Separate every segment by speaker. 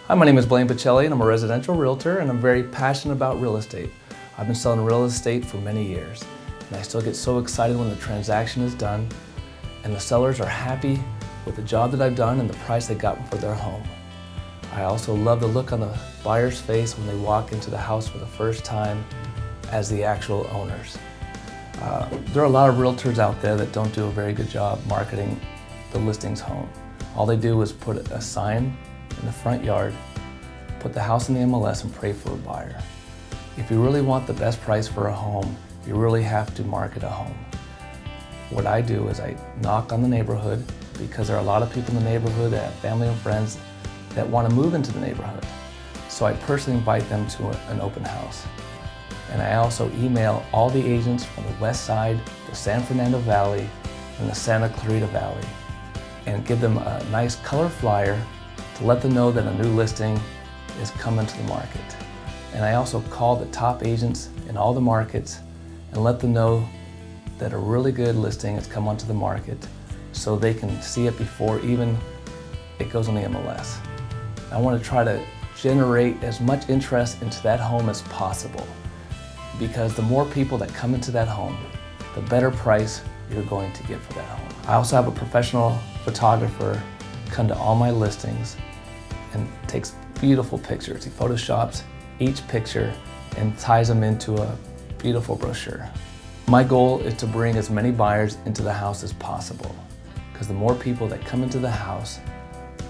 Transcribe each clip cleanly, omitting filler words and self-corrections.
Speaker 1: Hi, my name is Blayne Pacelli and I'm a residential realtor and I'm very passionate about real estate. I've been selling real estate for many years and I still get so excited when the transaction is done and the sellers are happy with the job that I've done and the price they got for their home. I also love the look on the buyer's face when they walk into the house for the first time as the actual owners. There are a lot of realtors out there that don't do a very good job marketing the listings home. All they do is put a sign in the front yard, put the house in the MLS and pray for a buyer. If you really want the best price for a home, you really have to market a home. What I do is I knock on the neighborhood because there are a lot of people in the neighborhood that have family and friends that want to move into the neighborhood. So I personally invite them to an open house. And I also email all the agents from the West Side, the San Fernando Valley, and the Santa Clarita Valley, and give them a nice color flyer to let them know that a new listing is coming to the market. And I also call the top agents in all the markets and let them know that a really good listing has come onto the market so they can see it before even it goes on the MLS. I want to try to generate as much interest into that home as possible, because the more people that come into that home, the better price you're going to get for that home. I also have a professional photographer come to all my listings and takes beautiful pictures. He photoshops each picture and ties them into a beautiful brochure. My goal is to bring as many buyers into the house as possible, because the more people that come into the house,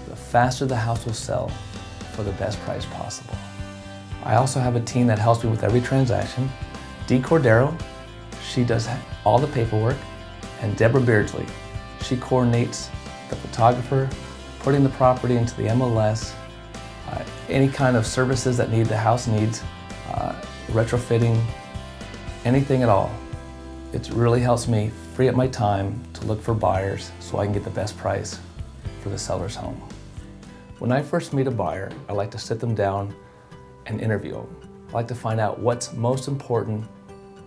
Speaker 1: the faster the house will sell for the best price possible. I also have a team that helps me with every transaction. Dee Cordero, she does all the paperwork, and Deborah Beardsley, she coordinates the photographer, putting the property into the MLS, any kind of services that the house needs, retrofitting, anything at all. It really helps me free up my time to look for buyers so I can get the best price for the seller's home. When I first meet a buyer, I like to sit them down and interview them. I like to find out what's most important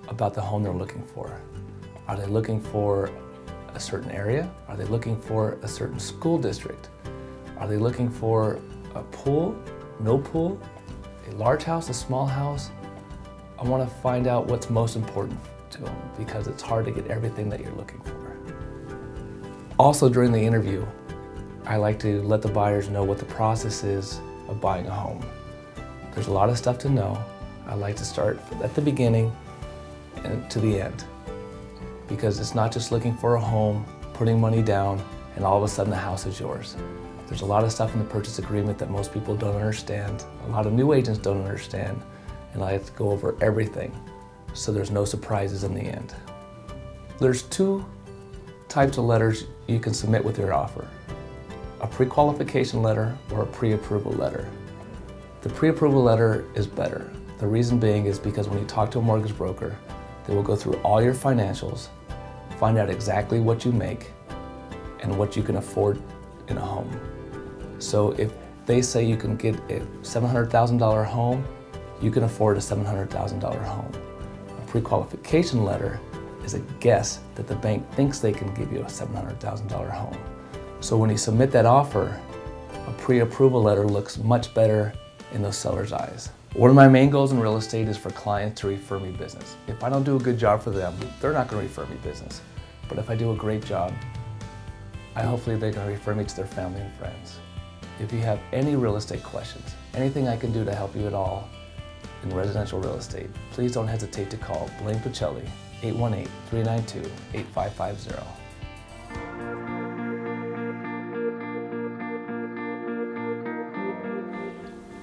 Speaker 1: about the home they're looking for. Are they looking for a certain area? Are they looking for a certain school district? Are they looking for a pool, no pool, a large house, a small house? I want to find out what's most important to them because it's hard to get everything that you're looking for. Also during the interview, I like to let the buyers know what the process is of buying a home. There's a lot of stuff to know. I like to start at the beginning and to the end, because it's not just looking for a home, putting money down, and all of a sudden the house is yours. There's a lot of stuff in the purchase agreement that most people don't understand, a lot of new agents don't understand, and I like to go over everything so there's no surprises in the end. There's two types of letters you can submit with your offer: a pre-qualification letter or a pre-approval letter. The pre-approval letter is better. The reason being is because when you talk to a mortgage broker, they will go through all your financials, find out exactly what you make and what you can afford in a home. So if they say you can get a $700,000 home, you can afford a $700,000 home. A pre-qualification letter is a guess that the bank thinks they can give you a $700,000 home. So when you submit that offer, a pre-approval letter looks much better in those sellers' eyes. One of my main goals in real estate is for clients to refer me business. If I don't do a good job for them, they're not going to refer me business. But if I do a great job, hopefully they're going to refer me to their family and friends. If you have any real estate questions, anything I can do to help you at all in residential real estate, please don't hesitate to call Blayne Pacelli, 818-392-8550.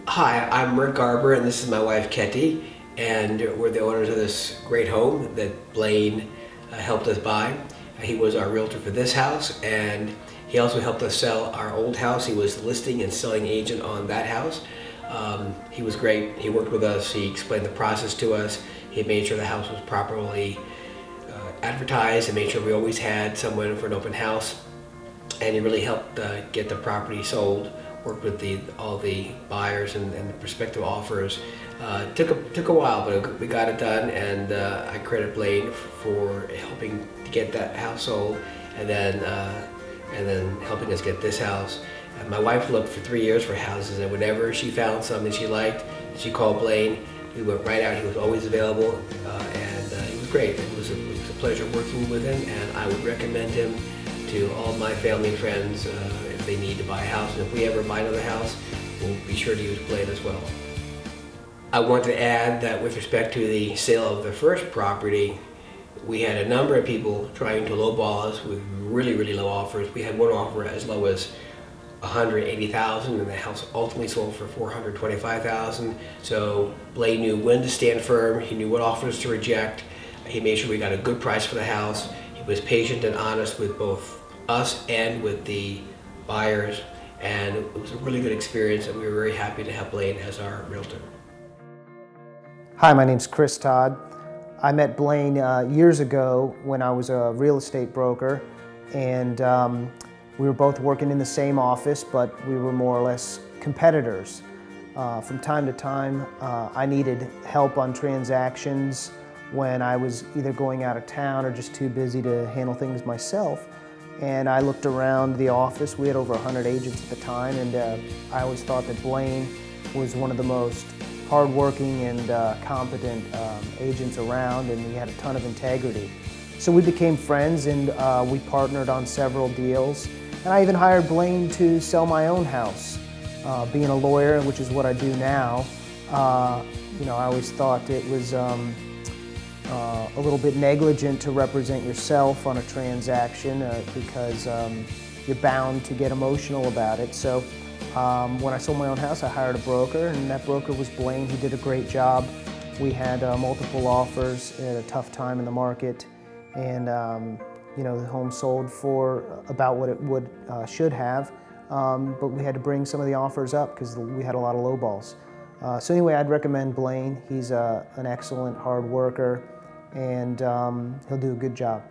Speaker 2: Hi, I'm Rick Garber and this is my wife Ketty, and we're the owners of this great home that Blayne helped us buy. He was our realtor for this house, and he also helped us sell our old house. He was the listing and selling agent on that house. He was great. He worked with us. He explained the process to us. He made sure the house was properly advertised and made sure we always had someone for an open house. And he really helped get the property sold. Worked with all the buyers and the prospective offers. Took a while, but we got it done, and I credit Blayne for helping to get that house sold, and then helping us get this house. My wife looked for 3 years for houses, and whenever she found something she liked, she called Blayne. We went right out. He was always available, and it was great. It was a pleasure working with him, and I would recommend him to all my family and friends if they need to buy a house. And if we ever buy another house, we'll be sure to use Blayne as well. I want to add that with respect to the sale of the first property, we had a number of people trying to lowball us with really, really low offers. We had one offer as low as $180,000, and the house ultimately sold for $425,000. So Blayne knew when to stand firm. He knew what offers to reject. He made sure we got a good price for the house. He was patient and honest with both us and with the buyers, and it was a really good experience, and we were very happy to have Blayne as our realtor.
Speaker 3: Hi, my name's Chris Todd. I met Blayne years ago when I was a real estate broker, and we were both working in the same office, but we were more or less competitors. From time to time, I needed help on transactions when I was either going out of town or just too busy to handle things myself. And I looked around the office. We had over 100 agents at the time, and I always thought that Blayne was one of the most hardworking and competent agents around, and he had a ton of integrity. So we became friends, and we partnered on several deals. And I even hired Blayne to sell my own house. Being a lawyer, which is what I do now, you know, I always thought it was a little bit negligent to represent yourself on a transaction because you're bound to get emotional about it. So when I sold my own house, I hired a broker, and that broker was Blayne. He did a great job. We had multiple offers at a tough time in the market, and you know, the home sold for about what it should have, but we had to bring some of the offers up because we had a lot of lowballs. So anyway, I'd recommend Blayne. He's an excellent hard worker, and he'll do a good job.